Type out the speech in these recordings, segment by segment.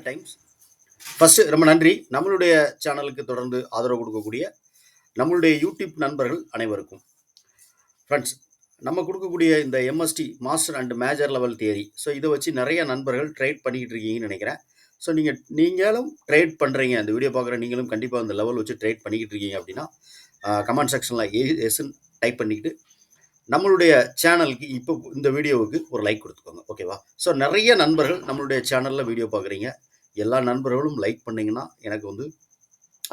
Times first ரொம்ப நன்றி. நம்மளுடைய சேனலுக்கு தொடர்ந்து ஆதரவு கொடுக்கக்கூடிய நம்மளுடைய யூடியூப் நண்பர்கள் அனைவருக்கும். ஃப்ரெண்ட்ஸ், நம்ம கொடுக்கக்கூடிய இந்த MST master and major level theory, so இதை வச்சு நிறைய நண்பர்கள் ட்ரேட் பண்ணிக்கிட்டு இருக்கீங்கன்னு நினைக்கிறேன். ஸோ நீங்களும் ட்ரேட் பண்ணுறீங்க, இந்த வீடியோ பார்க்குற நீங்களும் கண்டிப்பாக அந்த லெவல் வச்சு ட்ரேட் பண்ணிக்கிட்டு இருக்கீங்க அப்படின்னா கமெண்ட் செக்ஷனில் எஸ்ன்னு டைப் பண்ணிக்கிட்டு நம்மளுடைய சேனலுக்கு இப்போ இந்த வீடியோவுக்கு ஒரு லைக் கொடுத்துக்கோங்க, ஓகேவா? ஸோ நிறைய நண்பர்கள் நம்மளுடைய சேனலில் வீடியோ பார்க்குறீங்க. எல்லா நண்பர்களும் லைக் பண்ணிங்கன்னா எனக்கு வந்து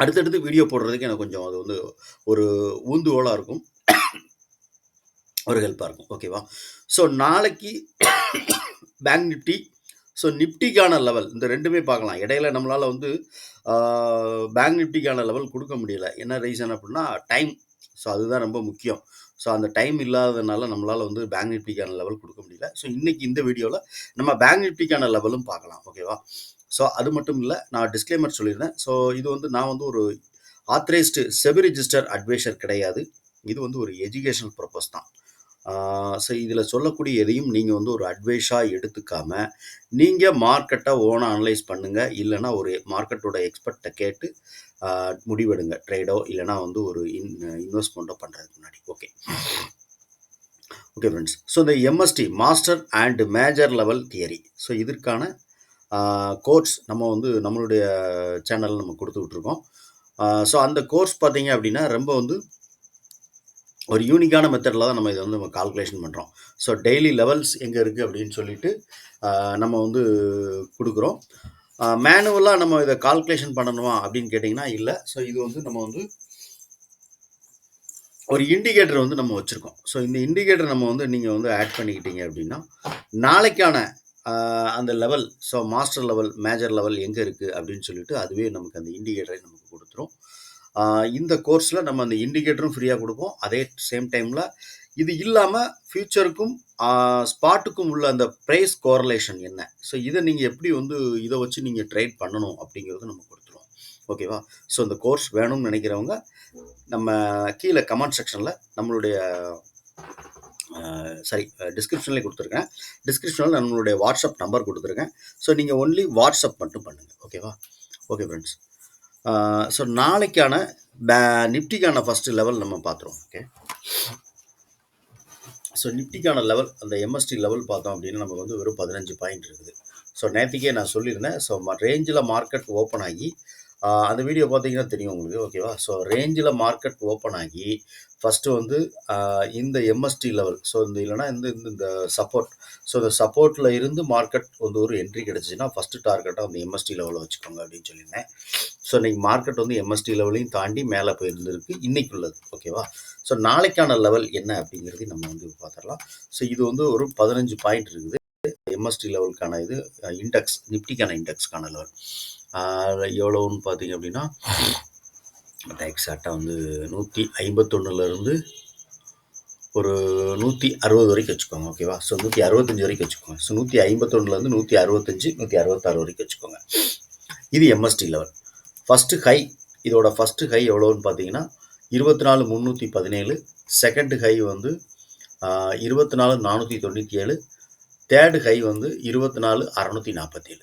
அடுத்தடுத்து வீடியோ போடுறதுக்கு எனக்கு கொஞ்சம் அது வந்து ஒரு ஊந்துகோலாக இருக்கும், ஒரு ஹெல்ப்பாக இருக்கும், ஓகேவா? ஸோ நாளைக்கு பேங்க் நிஃப்டி, ஸோ நிஃப்டிக்கான லெவல் இந்த ரெண்டுமே பார்க்கலாம். இடையில நம்மளால் வந்து பேங்க் நிஃப்டிக்கான லெவல் கொடுக்க முடியல. என்ன ரீசன் அப்படின்னா டைம். ஸோ அதுதான் ரொம்ப முக்கியம். ஸோ அந்த டைம் இல்லாததுனால நம்மளால் வந்து பேங்க் நிஃப்டிக்கான லெவல் கொடுக்க முடியல. ஸோ இன்றைக்கி இந்த வீடியோவில் நம்ம பேங்க் நிஃப்டிக்கான லெவலும் பார்க்கலாம், ஓகேவா? ஸோ அது மட்டும் இல்லை, நான் டிஸ்க்ளைமர் சொல்லியிருந்தேன். ஸோ இது வந்து நான் வந்து ஒரு ஆத்தரைஸ்டு செபி ரிஜிஸ்டர் அட்வைசர் கிடையாது. இது வந்து ஒரு எஜுகேஷனல் பர்பஸ் தான். ஸோ இதில் சொல்லக்கூடிய எதையும் நீங்கள் வந்து ஒரு அட்வைஸாக எடுத்துக்காமல் நீங்கள் மார்க்கெட்டை ஓனாக அனலைஸ் பண்ணுங்கள். இல்லைனா ஒரு மார்க்கெட்டோட எக்ஸ்பர்ட்டை கேட்டு முடிவெடுங்க, ட்ரேடோ இல்லைனா வந்து ஒரு இன்வெஸ்ட்மெண்ட்டோ பண்ணுறதுக்கு முன்னாடி. ஓகே ஃப்ரெண்ட்ஸ், ஸோ இந்த MST master and major level theory, so இதற்கான கோர்ஸ் நம்ம வந்து நம்மளுடைய சேனலில் நம்ம கொடுத்துக்கிட்ருக்கோம். ஸோ அந்த கோர்ஸ் பார்த்தீங்க அப்படின்னா ரொம்ப வந்து ஒரு யூனிக்கான மெத்தடில் தான் நம்ம இதை வந்து நம்ம கால்குலேஷன் பண்ணுறோம். ஸோ டெய்லி லெவல்ஸ் எங்கே இருக்குது அப்படின்னு சொல்லிட்டு நம்ம வந்து கொடுக்குறோம். மேனுவலாக நம்ம இதை கால்குலேஷன் பண்ணணுமா அப்படின்னு கேட்டிங்கன்னா இல்லை. ஸோ இது வந்து நம்ம வந்து ஒரு இண்டிகேட்டர் வந்து நம்ம வச்சுருக்கோம். ஸோ இந்த இண்டிகேட்டர் நம்ம வந்து நீங்கள் வந்து ஆட் பண்ணிக்கிட்டீங்க அப்படின்னா நாளைக்கான அந்த level, so master level major level எங்கே இருக்குது அப்படின்னு சொல்லிட்டு அதுவே நமக்கு அந்த இண்டிகேட்டரை நமக்கு கொடுத்துரும். இந்த கோர்ஸில் நம்ம அந்த இண்டிகேட்டரும் ஃப்ரீயாக கொடுப்போம். அதே சேம் டைமில் இது இல்லாமல் ஃபியூச்சருக்கும் ஸ்பாட்டுக்கும் உள்ள அந்த ப்ரைஸ் கோரலேஷன் என்ன, ஸோ இதை நீங்கள் எப்படி வந்து இதை வச்சு நீங்கள் ட்ரேட் பண்ணணும் அப்படிங்கிறது நம்ம கொடுத்துருவோம், ஓகேவா? ஸோ இந்த கோர்ஸ் வேணும்னு நினைக்கிறவங்க நம்ம கீழே கமெண்ட் செக்ஷனில் நம்மளுடைய டிஸ்கிரிப்ஷன்லேயே கொடுத்துருக்கேன். டிஸ்கிரிப்ஷனில் நம்மளுடைய வாட்ஸ்அப் நம்பர் கொடுத்துருக்கேன். ஸோ நீங்கள் ஒன்லி வாட்ஸ்அப் மட்டும் பண்ணுங்கள், ஓகேவா? ஓகே ஃப்ரெண்ட்ஸ், ஸோ நாளைக்கான நிஃப்டிக்கான ஃபஸ்ட்டு லெவல் நம்ம பார்த்துருவோம். ஓகே, ஸோ நிஃப்டிக்கான லெவல் அந்த எம்எஸ்டி லெவல் பார்த்தோம் அப்படின்னா நமக்கு வந்து வெறும் 15 பாயிண்ட் இருக்குது. ஸோ நேற்றுக்கே நான் சொல்லியிருந்தேன். ஸோ ரேஞ்சில் மார்க்கெட் ஓப்பன் ஆகி அந்த வீடியோ பார்த்தீங்கன்னா தெரியும் உங்களுக்கு, ஓகேவா? ஸோ ரேஞ்சில் மார்க்கெட் ஓப்பன் ஆகி ஃபஸ்ட்டு வந்து இந்த எம்எஸ்டி லெவல், ஸோ இந்த இல்லைனா இந்த சப்போர்ட், ஸோ இந்த சப்போர்ட்டில் இருந்து மார்க்கெட் வந்து ஒரு என்ட்ரி கிடச்சிச்சின்னா ஃபஸ்ட்டு டார்கெட்டாக அந்த எம்எஸ்டி லெவலில் வச்சுக்கோங்க அப்படின்னு சொல்லியிருந்தேன். ஸோ இன்றைக்கி மார்க்கெட் வந்து எம்எஸ்டி லெவலையும் தாண்டி மேலே போயிருந்துருக்கு இன்றைக்கு உள்ளது, ஓகேவா? ஸோ நாளைக்கான லெவல் என்ன அப்படிங்கிறது நம்ம வந்து பார்த்துடலாம். ஸோ இது வந்து ஒரு 15 பாயிண்ட் இருக்குது எம்எஸ்டி லெவலுக்கான. இது இண்டெக்ஸ் நிஃப்டிக்கான இண்டெக்ஸ்க்கான லெவல் எவ்வளோன்னு பார்த்தீங்க அப்படின்னா எக்ஸாக்டாக வந்து 151லேருந்து ஒரு 160 வரைக்கும் வச்சுக்கோங்க, ஓகேவா? ஸோ 165 வரைக்கும் வச்சுக்கோங்க. ஸோ 151லேருந்து 165 166 வரைக்கும் வச்சுக்கோங்க. இது எம்எஸ்டி லெவல். ஃபஸ்ட்டு ஹை, இதோட ஃபஸ்ட்டு ஹை எவ்வளோன்னு பார்த்தீங்கன்னா 24,317. செகண்ட் ஹை வந்து 24,497. தேர்டு ஹை வந்து 24,647.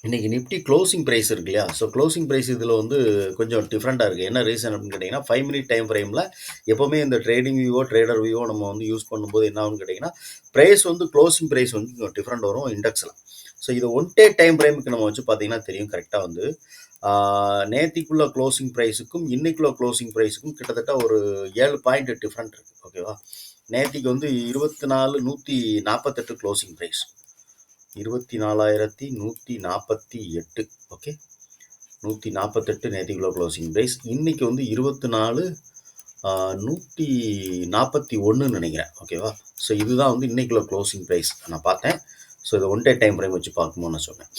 இன்றைக்கி நிஃப்டி க்ளோசிங் ப்ரைஸ் இருக்கு இல்லையா? ஸோ க்ளோசிங் ப்ரைஸ் இதில் வந்து கொஞ்சம் டிஃப்ரெண்ட்டாக இருக்குது. என்ன ரீசன் அப்படின்னு கேட்டிங்கன்னா 5 மினிட் டைம் ஃப்ரேமில் எப்போவுமே இந்த ட்ரேடிங் வியூவோ ட்ரேடர் வியூவோ நம்ம வந்து யூஸ் பண்ணும்போது என்ன ஆகுன்னு கேட்டிங்கன்னா ப்ரைஸ் வந்து க்ளோசிங் ப்ரைஸ் வந்து கொஞ்சம் டிஃப்ரெண்ட் வரும் இண்டெக்ஸில். ஸோ இது 1 டே டைம் ஃப்ரேமுக்கு நம்ம வச்சு பார்த்திங்கன்னா தெரியும் கரெக்டாக வந்து நேத்திக்குள்ள க்ளோசிங் ப்ரைஸுக்கும் இன்றைக்குள்ள க்ளோசிங் ப்ரைஸுக்கும் கிட்டத்தட்ட ஒரு 7 பாயிண்ட் டிஃப்ரெண்ட் இருக்குது, ஓகேவா? நேத்திக்கு வந்து 24,148 க்ளோசிங் ப்ரைஸ், 24,148, ஓகே, 148 நேத்திக்குள்ள க்ளோசிங் ப்ரைஸ். இன்றைக்கி வந்து 24,141 நினைக்கிறேன், ஓகேவா? ஸோ இதுதான் வந்து இன்றைக்குள்ள க்ளோசிங் ப்ரைஸ் நான் பார்த்தேன். ஸோ இதை 1 டே டைம் ஃப்ரேம் வச்சு பார்க்கும்போது நான் சொன்னேன்,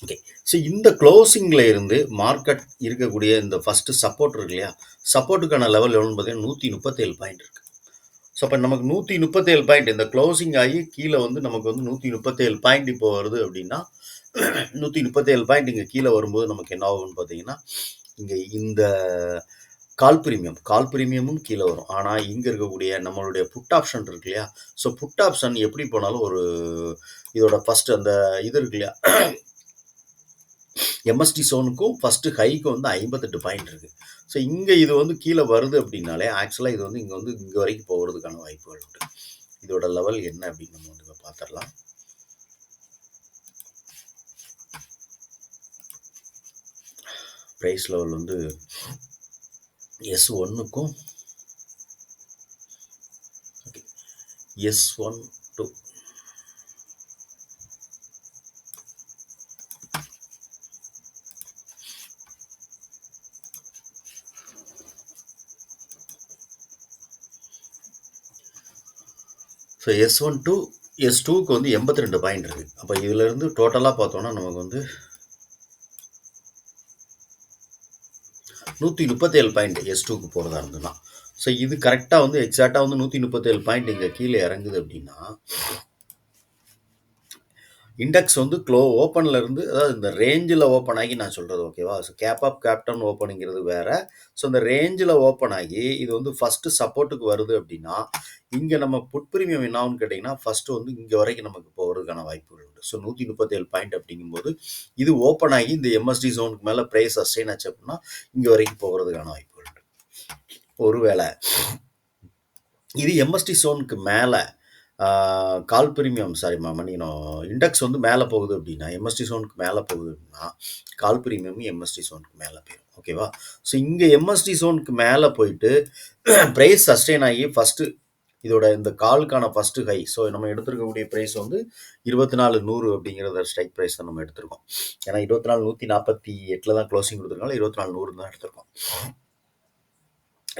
ஓகே. ஸோ இந்த க்ளோசிங்கில் இருந்து மார்க்கெட் இருக்கக்கூடிய இந்த ஃபஸ்ட்டு சப்போர்ட் இருக்கு இல்லையா? சப்போர்ட்டுக்கான லெவல் எவ்வளோன்னு பார்த்தீங்கன்னா 137 பாயிண்ட் இருக்குது. ஸோ அப்போ நமக்கு 137 பாயிண்ட் இந்த க்ளோசிங் ஆகி கீழே வந்து நமக்கு வந்து 137 பாயிண்ட் இப்போ வருது அப்படின்னா 137 பாயிண்ட் இங்கே கீழே வரும்போது நமக்கு என்ன ஆகும்னு பார்த்தீங்கன்னா இங்கே இந்த கால் பிரீமியமும் கீழே வரும். ஆனால் இங்கே இருக்கக்கூடிய நம்மளுடைய புட் ஆப்ஷன் இருக்கு இல்லையா, ஸோ புட் ஆப்ஷன் எப்படி போனாலும் ஒரு இதோட ஃபஸ்ட்டு அந்த இது இருக்கு இல்லையா, எம்எஸ்டி சோனுக்கும் ஃபஸ்ட்டு ஹைக்கும் வந்து 58 பாயிண்ட் இருக்குது. ஸோ இங்கே இது வந்து கீழே வருது அப்படின்னாலே ஆக்சுவலாக இது வந்து இங்கே வரைக்கும் போகிறதுக்கான வாய்ப்புகள் உண்டு. இதோட லெவல் என்ன அப்படின்னு நம்ம வந்து பார்த்துடலாம். ப்ரைஸ் லெவல் வந்து S1க்கும் S1 2 ஸோ S1 2 S2க்கு வந்து 82 பாயிண்ட் இருக்குது. அப்போ இதிலேருந்து டோட்டலாக பார்த்தோன்னா நமக்கு வந்து 137 பாயிண்ட் S2க்கு போகிறதா இருந்ததுன்னா, ஸோ இது கரெக்டாக வந்து எக்ஸாக்டாக வந்து 137 பாயிண்ட் இங்கே கீழே இறங்குது அப்படின்னா இண்டெக்ஸ் வந்து ஓப்பனில் இருந்து, அதாவது இந்த ரேஞ்சில் ஓப்பன் ஆகி நான் சொல்கிறது ஓகேவா. ஸோ கேப் ஆஃப் கேப்டன் ஓப்பனிங்கிறது வேறு. ஸோ இந்த ரேஞ்சில் ஓப்பன் ஆகி இது வந்து ஃபஸ்ட்டு சப்போர்ட்டுக்கு வருது அப்படின்னா இங்கே நம்ம புட் பிரீமியம் என்ன ஆகும்னு கேட்டிங்கன்னா ஃபஸ்ட்டு வந்து இங்கே வரைக்கும் நமக்கு போகிறதுக்கான வாய்ப்புகள் உண்டு. ஸோ 137 பாயிண்ட் அப்படிங்கும்போது இது ஓப்பன் ஆகி இந்த எம்எஸ்டி ஜோனுக்கு மேலே ப்ரைஸ் சஸ்டெயின் ஆச்சு அப்படின்னா இங்கே வரைக்கும் போகிறதுக்கான வாய்ப்புகள் உண்டு. ஒருவேளை இது எம்எஸ்டி ஜோனுக்கு மேலே கால் பிரீமியம் மன்னிக்கணும், இண்டெக்ஸ் வந்து மேலே போகுது அப்படின்னா எம்எஸ்டி ஜோனுக்கு மேலே போகுது அப்படின்னா கால் பிரீமியமும் எம்எஸ்டி ஜோனுக்கு மேலே போயிடும் ஓகேவா. ஸோ இங்கே எம்எஸ்டி ஜோனுக்கு மேலே போயிட்டு ப்ரைஸ் சஸ்டெயின் ஆகி ஃபஸ்ட்டு இதோட இந்த காலுக்கான ஃபஸ்ட்டு ஹை, ஸோ நம்ம எடுத்துருக்கக்கூடிய ப்ரைஸ் வந்து 24,100 அப்படிங்கிறத ஸ்ட்ரைக் ப்ரைஸ் தான் நம்ம எடுத்திருக்கோம். ஏன்னா 24,148 தான் க்ளோசிங் கொடுத்துருக்கனால 24,100 தான் எடுத்திருக்கோம்.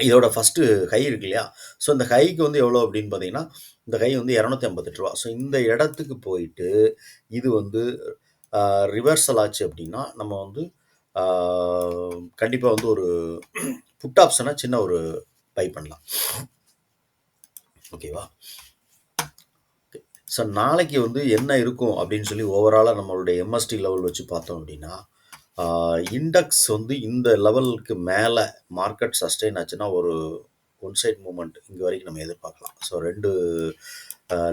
இதோட ஃபஸ்ட்டு ஹை இருக்கு இல்லையா, ஸோ இந்த ஹைக்கு வந்து எவ்வளோ அப்படின்னு பார்த்தீங்கன்னா இந்த ஹை வந்து 258 ரூபா. ஸோ இந்த இடத்துக்கு போயிட்டு இது வந்து ரிவர்சல் ஆச்சு அப்படின்னா நம்ம வந்து கண்டிப்பாக வந்து ஒரு புட் ஆப்ஷனை சின்ன ஒரு பை பண்ணலாம் ஓகேவா. ஸோ நாளைக்கு வந்து என்ன இருக்கும் அப்படின்னு சொல்லி ஓவராலாக நம்மளுடைய எம்எஸ்டி லெவல் வச்சு பார்த்தோம் அப்படின்னா இண்டெக்ஸ் வந்து இந்த லெவலுக்கு மேலே மார்க்கெட் சஸ்டெயின் ஆச்சுன்னா ஒரு ஒன் சைட் மூமெண்ட் இங்கே வரைக்கும் நம்ம எதிர்பார்க்கலாம். ஸோ 2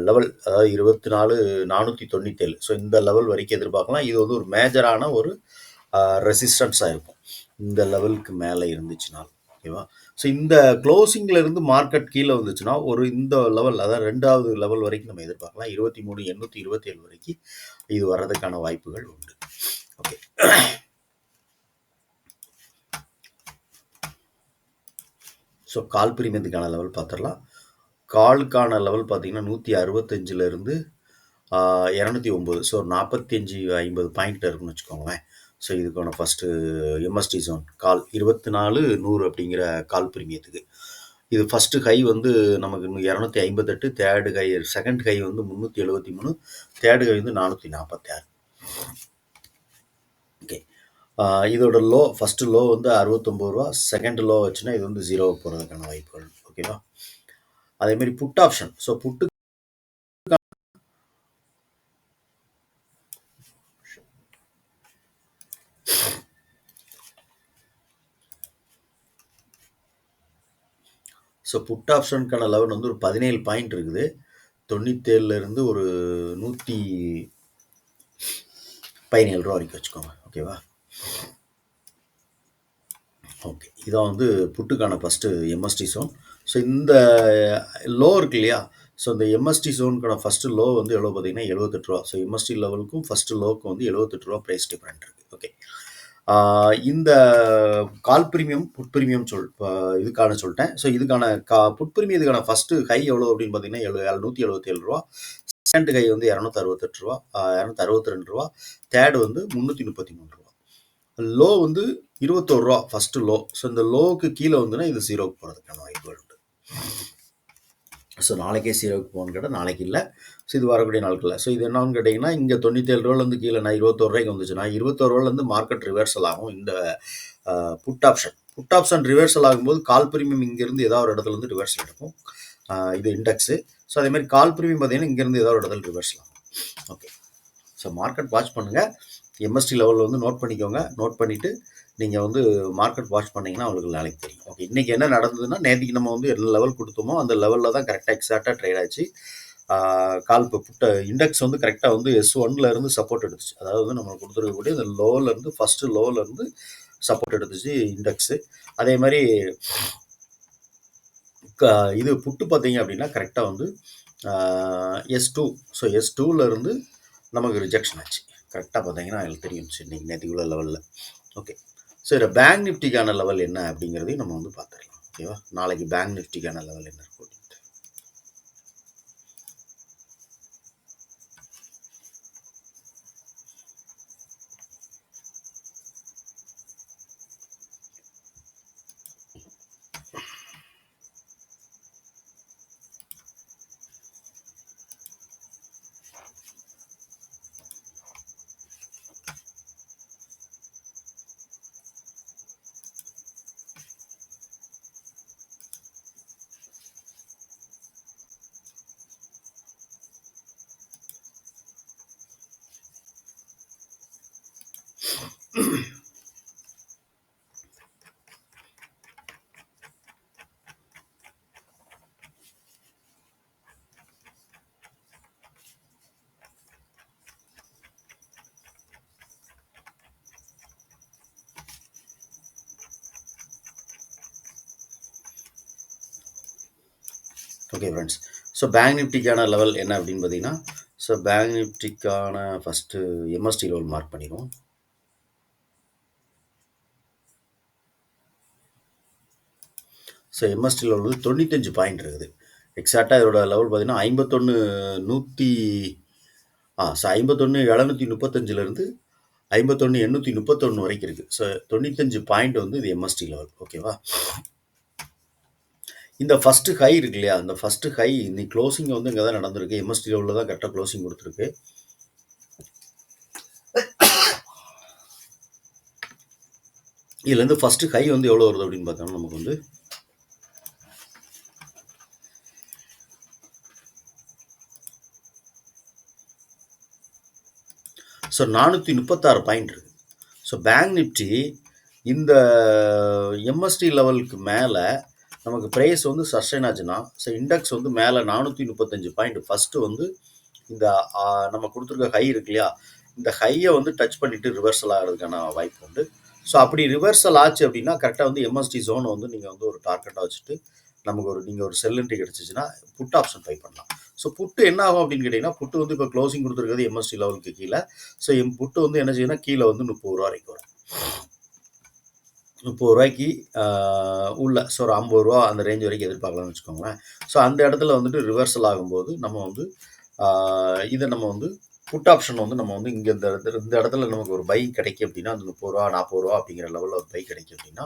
லெவல், அதாவது 24,497, ஸோ இந்த லெவல் வரைக்கும் எதிர்பார்க்கலாம். இது வந்து ஒரு மேஜரான ஒரு ரெசிஸ்டன்ஸாக இருக்கும் இந்த லெவலுக்கு மேலே இருந்துச்சுன்னா ஓகேவா. ஸோ இந்த க்ளோசிங்கில் இருந்து மார்க்கெட் கீழே வந்துச்சுன்னா ஒரு இந்த லெவல், அதாவது 2வது லெவல் வரைக்கும் நம்ம எதிர்பார்க்கலாம். 23,827 வரைக்கும் இது வர்றதுக்கான வாய்ப்புகள் உண்டு ஓகே. ஸோ கால் பிரீமியத்துக்கான லெவல் பார்த்துடலாம். காலுக்கான லெவல் பார்த்தீங்கன்னா 165லேருந்து 209, ஸோ 45-50 பாயிண்ட் இருக்குன்னு வச்சுக்கோங்களேன். ஸோ இதுக்கான ஃபஸ்ட்டு எம்எஸ்டி ஜோன் கால் 24,100 அப்படிங்கிற கால் பிரீமியத்துக்கு இது ஃபஸ்ட்டு ஹை வந்து நமக்கு 258, தேர்டு ஹை செகண்ட் ஹை வந்து 373, தேர்டு ஹை வந்து 446 ஓகே. இதோட லோ ஃபஸ்ட்டு லோ வந்து 69 ரூபா, செகண்ட் லோ வச்சுன்னா இது வந்து 0 போகிறதுக்கான வாய்ப்புகள் ஓகேவா. அதேமாதிரி புட் ஆப்ஷன், ஸோ புட்டு ஸோ புட் ஆப்ஷனுக்கான லெவல் வந்து ஒரு 17 பாயிண்ட் இருக்குது. 97லேருந்து ஒரு 117 ரூபா வரைக்கும் வச்சுக்கோங்க ஓகேவா. ஓகே, இதான் வந்து புட்டுக்கான ஃபஸ்ட்டு எம்எஸ்டி ஜோன். ஸோ இந்த லோ இருக்கு இல்லையா, ஸோ இந்த எம்எஸ்டி ஜோனுக்கான ஃபஸ்ட்டு லோ வந்து எவ்வளோ பார்த்தீங்கன்னா 78 ரூபா. ஸோ எம்எஸ்டி லெவலுக்கும் ஃபஸ்ட்டு லோவுக்கும் வந்து 78 ரூபா ப்ரைஸ் டிஃப்ரெண்ட் இருக்குது ஓகே. இந்த கால் பிரீமியம் புட் பிரீமியம் இதுக்கான சொல்லிட்டேன். ஸோ இதுக்கான புட் பிரீமியத்துக்கான ஃபஸ்ட்டு ஹை எவ்வளோ அப்படின்னு பார்த்தீங்கன்னா 777 ரூபா, செகண்ட் ஹை வந்து 268 ரூபா, 262 ரூபா, தேர்டு வந்து 333 ரூபா, லோ வந்து 21 ரூபா ஃபஸ்ட்டு லோ. ஸோ இந்த லோவுக்கு கீழே வந்துன்னா இது 0க்கு போகிறதுக்கான வாய்ப்புகள் உண்டு. ஸோ நாளைக்கே 0க்கு போகணுன்னு கேட்டால் நாளைக்கு இல்லை, ஸோ இது வரக்கூடிய நாட்களில். ஸோ இது என்னன்னு கேட்டிங்கன்னா இங்கே 97 ரூபாலேருந்து கீழே நான் 21 ரூபாய்க்கு வந்துச்சுன்னா 21 ரூபாலேருந்து மார்க்கெட் ரிவர்சல் ஆகும். இந்த புட் ஆப்ஷன் ரிவர்சல் ஆகும்போது கால் பிரீமியம் இங்கேருந்து ஏதாவது ஒரு இடத்துல இருந்து ரிவர்சல் எடுக்கும், இது இண்டெக்ஸு. ஸோ அதேமாதிரி கால் பிரீமியம் பார்த்தீங்கன்னா இங்கேருந்து ஏதாவது ஒரு இடத்துல ரிவர்சல் ஆகும் ஓகே. ஸோ மார்க்கெட் வாட்ச் பண்ணுங்கள், எம்எஸ்டி லெவலில் வந்து நோட் பண்ணிக்கோங்க. நோட் பண்ணிவிட்டு நீங்கள் வந்து மார்க்கெட் வாட்ச் பண்ணிங்கன்னா உங்களுக்கு நாளைக்கு தெரியும். ஓகே, இன்றைக்கி என்ன நடந்ததுன்னா, நேற்றுக்கு நம்ம வந்து என்ன லெவல் கொடுத்தோமோ அந்த லெவலில் தான் கரெக்டாக எக்ஸாக்டாக ட்ரேட் ஆச்சு. கால் புட்ட இண்டெக்ஸ் வந்து கரெக்டாக வந்து S1ல இருந்து சப்போர்ட் எடுத்துச்சு. அதாவது வந்து நம்ம கொடுத்துருக்கக்கூடிய அந்த லோவிலேருந்து ஃபஸ்ட்டு லோவிலேருந்து சப்போர்ட் எடுத்துச்சு இண்டெக்ஸு. அதே மாதிரி இது புட்டு பார்த்தீங்க அப்படின்னா கரெக்டாக வந்து S2. ஸோ S2லேருந்து நமக்கு ரிஜெக்ஷன் ஆச்சு. கரெக்டாக பார்த்தீங்கன்னா எனக்கு தெரியும் இன்னைக்கு நேற்றுக்குள்ள லெவலில். ஓகே, ஸோ இதில் பேங்க் நிஃப்டிக்கான லெவல் என்ன அப்படிங்கிறதையும் நம்ம வந்து பார்த்துடலாம். ஓகேவா, நாளைக்கு பேங்க் நிஃப்டிக்கான லெவல் என்ன இருக்கும். ஓகே ஃப்ரெண்ட்ஸ், ஸோ பேங்க் நிஃப்டிக்கான லெவல் என்ன அப்படின்னு பார்த்தீங்கன்னா, ஸோ பேங்க் நிஃப்டிக்கான ஃபஸ்ட்டு MST லெவல் மார்க் பண்ணிடுவோம். ஸோ MST லெவல் வந்து 95 பாயிண்ட் இருக்குது. எக்ஸாக்டாக இதோட லெவல் பார்த்தீங்கன்னா 51,735லேருந்து 51,831 வரைக்கும் இருக்குது. ஸோ 95 பாயிண்ட் வந்து இது MST லெவல். ஓகேவா, இந்த ஃபஸ்ட்டு ஹை இருக்கு இல்லையா, அந்த ஃபஸ்ட்டு ஹை இன்னைக்கு க்ளோசிங் வந்து இங்கே தான் நடந்திருக்கு. MST லெவலில் தான் கரெக்டாக க்ளோசிங் கொடுத்துருக்கு. இதுலேருந்து ஃபஸ்ட்டு ஹை வந்து எவ்வளோ வருது அப்படின்னு பார்த்தோம்னா நமக்கு வந்து ஸோ 436 பாயிண்ட் இருக்குது. ஸோ பேங்க் நிஃப்டி இந்த MST லெவலுக்கு மேலே நமக்கு ப்ரைஸ் வந்து சஸ்டைன் ஆச்சுன்னா, ஸோ இண்டெக்ஸ் வந்து மேலே 435 பாயிண்ட் ஃபஸ்ட்டு வந்து இந்த நம்ம கொடுத்துருக்க ஹை இருக்கு இல்லையா, இந்த ஹையை வந்து டச் பண்ணிவிட்டு ரிவர்சல் ஆகிறதுக்கான வாய்ப்பு உண்டு. ஸோ அப்படி ரிவர்சல் ஆச்சு அப்படின்னா கரெக்டாக வந்து MST ஜோனை வந்து நீங்கள் வந்து ஒரு டார்கெட்டாக வச்சுட்டு நமக்கு நீங்கள் ஒரு செல் என்ட்ரி கிடச்சிச்சின்னா புட் ஆப்ஷன் பை பண்ணலாம். ஸோ புட்டு என்ன ஆகும் அப்படின்னு கேட்டிங்கன்னா, புட்டு வந்து இப்போ க்ளோசிங் கொடுத்துருக்கிறது MST லெவலுக்கு கீழே. ஸோ புட்டு வந்து என்ன செய்யணும்னா கீழே வந்து 30 ரூபா வரைக்கும் வரும். 30 ரூபாய்க்கு உள்ள ஸோ ஒரு 50 ரூபா அந்த ரேஞ்ச் வரைக்கும் எதிர்பார்க்கலாம்னு வச்சுக்கோங்களேன். ஸோ அந்த இடத்துல வந்துட்டு ரிவர்சல் ஆகும்போது நம்ம வந்து இதை நம்ம வந்து புட் ஆப்ஷன் வந்து நம்ம வந்து இங்கே இந்த இடத்துல நமக்கு ஒரு பை கிடைக்கும் அப்படின்னா, அந்த 30 ரூபா 40 ரூபா அப்படிங்கிற லெவலில் ஒரு பை கிடைக்கும் அப்படின்னா,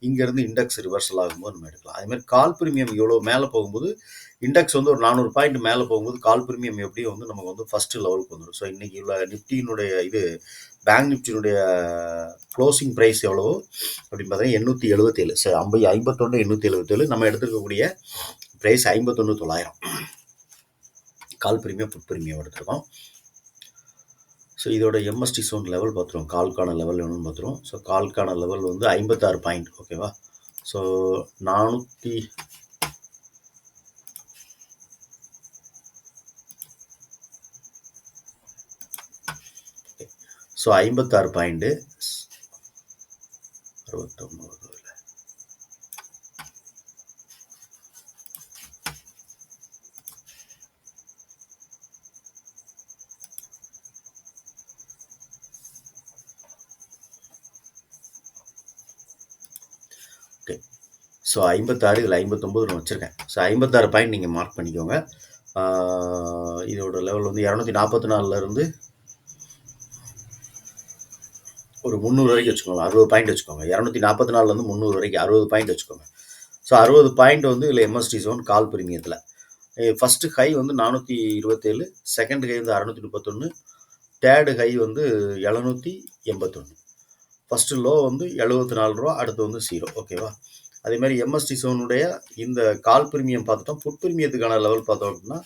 இங்கேருந்து இண்டெக்ஸ் ரிவர்சல் ஆகும்போது நம்ம எடுக்கலாம். அதேமாதிரி கால் ப்ரீமியம் இவ்வளோ மேலே போகும்போது இண்டெக்ஸ் வந்து ஒரு 400 பாயிண்ட் மேலே போகும்போது கால் ப்ரீமியம் எப்படியும் வந்து நமக்கு வந்து ஃபஸ்ட்டு லெவலுக்கு வந்துடும். ஸோ இன்றைக்கி உள்ள நிஃப்டியினுடைய பேங்க் நிஃப்டியினுடைய க்ளோசிங் ப்ரைஸ் எவ்வளவோ அப்படின்னு பார்த்தீங்கன்னா 877. ஸோ 51,877 நம்ம எடுத்துருக்கக்கூடிய ப்ரைஸ் 51,900 கால் ப்ரீமியம் புட் ப்ரீமியம் எடுத்துருக்கோம். ஸோ இதோட MST சோன் லெவல் பார்த்துருவோம். கால்கான லெவல் வேணும்னு பார்த்துருவோம். ஸோ கால்கான லெவல் வந்து 56 பாயிண்ட். ஓகேவா, so 400 so 56 point 69. Okay, so 56 இதில் 59 நான் வச்சுருக்கேன். ஸோ 56 பாயிண்ட் நீங்கள் மார்க் பண்ணிக்கோங்க. இதோட லெவல் வந்து 244லேருந்து ஒரு 300 வரைக்கும் வச்சுக்கோங்க. 60 பாயிண்ட் வச்சுக்கோங்க. 244லேருந்து 300 வரைக்கும் 60 பாயிண்ட் வச்சுக்கோங்க. ஸோ 60 பாயிண்ட் வந்து இதில் MST ஜோன் கால் ப்ரீமியத்தில். ஃபஸ்ட்டு ஹை வந்து 427, செகண்ட் ஹை வந்து 631, தேர்டு ஹை வந்து 781, ஃபஸ்ட்டு லோ வந்து 74 ரூபா, அடுத்து வந்து 0. ஓகேவா, அதேமாதிரி MST ஜோனுடைய இந்த கால் ப்ரீமியம் பார்த்துட்டோம். புட் ப்ரீமியத்துக்கான லெவல் பார்த்தோம் அப்படின்னா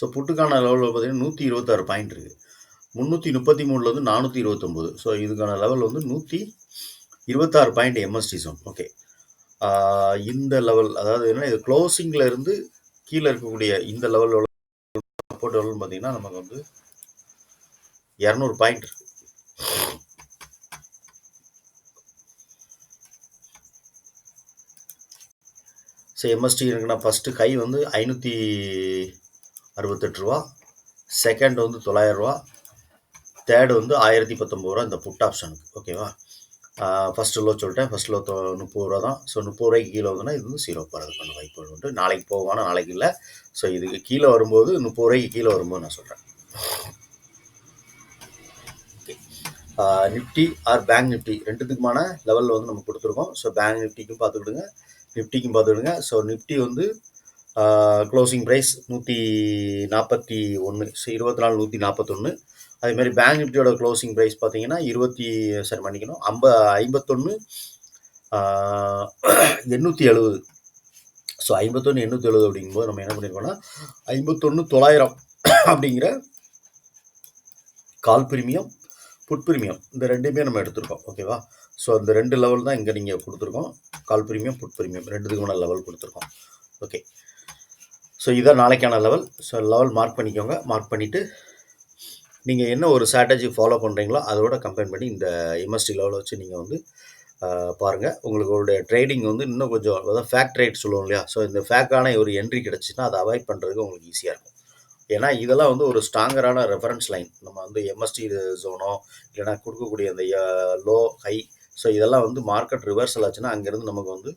ஸோ புட்டுக்கான லெவலில் பார்த்தீங்கன்னா 126 பாயிண்ட் இருக்குது. 333 429. ஸோ இதுக்கான லெவல் வந்து 126 பாயிண்ட் எம்எஸ்டி ஜோன். ஓகே, இந்த லெவல் அதாவது என்ன, இது க்ளோசிங்கில் இருந்து கீழே இருக்கக்கூடிய இந்த லெவலோட சப்போர்ட் லெவல்னு பார்த்தீங்கன்னா நமக்கு வந்து 200 பாயிண்ட் இருக்கு. ஸோ எம்எஸ்டி இருக்குன்னா ஃபஸ்ட்டு ஹை வந்து 568 ரூபா, செகண்ட் வந்து 900 ரூபா, தேர்டு வந்து 1019 ரூபா இந்த புட் ஆப்ஷனுக்கு. ஓகேவா, ஃபஸ்ட்டு லோ சொல்லிட்டேன். ஃபஸ்ட் லோ 30 ரூபா தான். ஸோ 30 ரூபாய்க்கு கீழே வந்துன்னா இது வந்து 0 போகிறதுக்கான வாய்ப்புகள் உண்டு. நாளைக்கு போவானா, நாளைக்கு இல்லை. ஸோ இதுக்கு கீழே வரும்போது 30 ரூபாய்க்கு கீழே வரும்போது நான் சொல்கிறேன். நிஃப்டி ஆர் பேங்க் நிஃப்டி ரெண்டுத்துக்குமான லெவலில் வந்து நம்ம கொடுத்துருக்கோம். ஸோ பேங்க் நிஃப்டிக்கும் பார்த்துக்கிடுங்க, நிஃப்டிக்கும் பார்த்துக்கிடுங்க. ஸோ நிஃப்டி வந்து க்ளோசிங் ப்ரைஸ் 141, ஸோ 24 141. அதேமாதிரி பேங்க் நிஃப்டியோட க்ளோசிங் ப்ரைஸ் பார்த்தீங்கன்னா 51 870. ஸோ 51 870 அப்படிங்கும்போது நம்ம என்ன பண்ணியிருக்கோம்னா 51 900 அப்படிங்கிற கால் பிரீமியம், புட் பிரீமியம் இந்த ரெண்டுமே நம்ம எடுத்துருக்கோம். ஓகேவா, ஸோ அந்த ரெண்டு லெவல் தான் இங்கே நீங்கள் கொடுத்துருக்கோம். கால் பிரீமியம், புட் பிரீமியம் ரெண்டுத்துக்குமான லெவல் கொடுத்துருக்கோம். ஓகே, ஸோ இதான் நாளைக்கான லெவல். ஸோ லெவல் மார்க் பண்ணிக்கோங்க. மார்க் பண்ணிவிட்டு நீங்கள் என்ன ஒரு ஸ்ட்ராட்டஜி ஃபாலோ பண்ணுறீங்களோ அதோட கம்பேர் பண்ணி இந்த எம்எஸ்டி லெவலை வச்சு நீங்கள் வந்து பாருங்கள். உங்களுடைய ட்ரேடிங் வந்து இன்னும் கொஞ்சம், அதாவது ஃபேக் ட்ரேட் சொல்லுவோம் இல்லையா, ஸோ இந்த ஃபேக்கான ஒரு என்ட்ரி கிடச்சின்னா அதை அவாய்ட் பண்ணுறதுக்கு உங்களுக்கு ஈஸியாக இருக்கும். ஏன்னா இதெல்லாம் வந்து ஒரு ஸ்ட்ராங்கரான ரெஃபரன்ஸ் லைன். நம்ம வந்து எம்எஸ்டி ஜோனோ இல்லைனா கொடுக்கக்கூடிய அந்த லோ ஹை, ஸோ இதெல்லாம் வந்து மார்க்கெட் ரிவர்சல் ஆச்சுன்னா அங்கேருந்து நமக்கு வந்து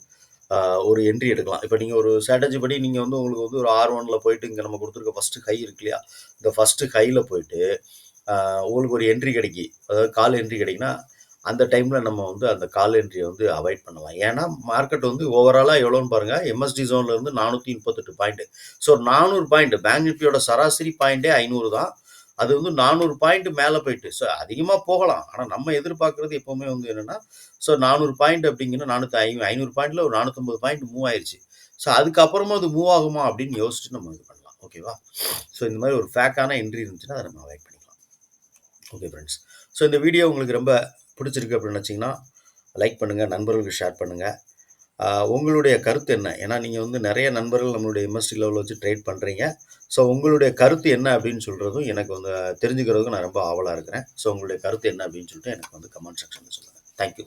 ஒரு என்ட்ரி எடுக்கலாம். இப்போ நீங்கள் ஒரு ஸ்ட்ராட்டஜி படி நீங்கள் வந்து உங்களுக்கு வந்து ஒரு R1 போயிட்டு இங்கே நம்ம கொடுத்துருக்க ஃபஸ்ட்டு ஹை இருக்கு இல்லையா, இந்த ஃபஸ்ட்டு ஹையில் போயிட்டு உங்களுக்கு ஒரு என்ட்ரி கிடைக்கி, அதாவது கால் என்ட்ரி கிடைக்குன்னா அந்த டைமில் நம்ம வந்து அந்த கால் என்ட்ரியை வந்து அவாய்ட் பண்ணலாம். ஏன்னா மார்க்கெட் வந்து ஓவராலாக எவ்வளோன்னு பாருங்கள், எம்எஸ்டி ஜோனில் இருந்து 438 பாயிண்ட். ஸோ 400 பாயிண்ட் பேங்க் நிஃப்டியோட சராசரி பாயிண்ட்டே 500 தான். அது வந்து 400 பாயிண்ட் மேலே போயிட்டு, ஸோ அதிகமாக போகலாம். ஆனால் நம்ம எதிர்பார்க்குறது எப்போவுமே வந்து என்னென்னா, ஸோ 400 பாயிண்ட் அப்படிங்கிற 500 பாயிண்டில் ஒரு 450 பாயிண்ட் மூவ் ஆயிடுச்சு. ஸோ அதுக்கப்புறமா அது மூவ் ஆகுமா அப்படின்னு யோசிச்சுட்டு நம்ம இது பண்ணலாம். ஓகேவா, ஸோ இந்த மாதிரி ஒரு ஃபேக்கான என்ட்ரி இருந்துச்சுன்னா அதை நம்ம அவாய்ட் பண்ணிக்கலாம். ஓகே ஃப்ரெண்ட்ஸ், ஸோ இந்த வீடியோ உங்களுக்கு ரொம்ப பிடிச்சிருக்கு அப்படின்னு நினச்சிங்கன்னா லைக் பண்ணுங்கள், நண்பர்களுக்கு ஷேர் பண்ணுங்கள். உங்களுடைய கருத்து என்ன? ஏன்னா நீங்கள் வந்து நிறைய நண்பர்கள் நம்மளுடைய எம்எஸ்டி லெவலில் வச்சு ட்ரேட் பண்ணுறீங்க. ஸோ உங்களுடைய கருத்து என்ன அப்படின்னு சொல்கிறதும் எனக்கு வந்து தெரிஞ்சுக்கிறதுக்கும் நான் ரொம்ப ஆவலாக இருக்கிறேன். ஸோ உங்களுடைய கருத்து என்ன அப்படின்னு சொல்லிட்டு எனக்கு வந்து கமெண்ட் செக்ஷனில் சொல்லுங்கள். தேங்க்யூ.